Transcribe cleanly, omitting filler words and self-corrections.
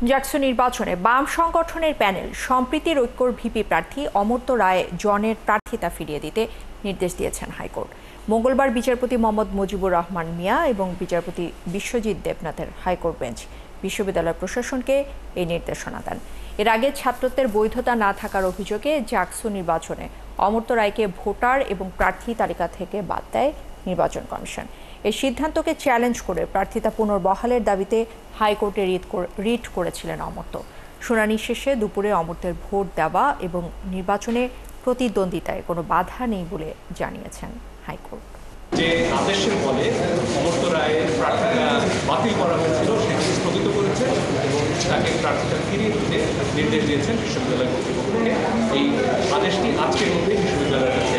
জাকসু নির্বাচনে বাম সংগঠনের প্যানেল সম্প্রীতির ঐক্যর ভিপি প্রার্থী অমর্ত্য রায় জনের প্রার্থিতা ফিরিয়ে দিতে নির্দেশ দিয়েছেন হাইকোর্ট। মঙ্গলবার বিচারপতি মোহাম্মদ মুজিবুর রহমান মিয়া এবং বিচারপতি বিশ্বজিৎ দেবনাথের হাইকোর্ট বেঞ্চ বিশ্ববিদ্যালয় প্রশাসনকে এই নির্দেশনা দেন। এর আগে ছাত্রত্বের বৈধতা না থাকার অভিযোগে জাকসু নির্বাচনে অমর্ত্য রায়কে ভোটার এবং প্রার্থী তালিকা থেকে বাদ দেয় নির্বাচন কমিশন। এই সিদ্ধান্তকে চ্যালেঞ্জ করে প্রার্থিতা পুনর্বহালের দাবিতে হাইকোর্টে রিট করেছিলেন অমর্ত্য। শুনানি শেষে দুপুরে অমর্ত্যের ভোট দেওয়া এবং নির্বাচনে প্রতিদ্বন্দ্বিতায় কোনো বাধা নেই বলে জানিয়েছেন হাইকোর্ট। যে আদেশের বলে অমর্ত্য রায়ের প্রার্থিতা বাতিল করা হয়েছিল সেটি স্থগিত করেছে এবং তাকে প্রার্থিতা ফিরিয়ে দিতে নির্দেশ দিয়েছেন বিশ্ববিদ্যালয় কর্তৃপক্ষকে। এই আদেশটি আজকের মধ্যেই বিশ্ববিদ্যালয়ের কাছে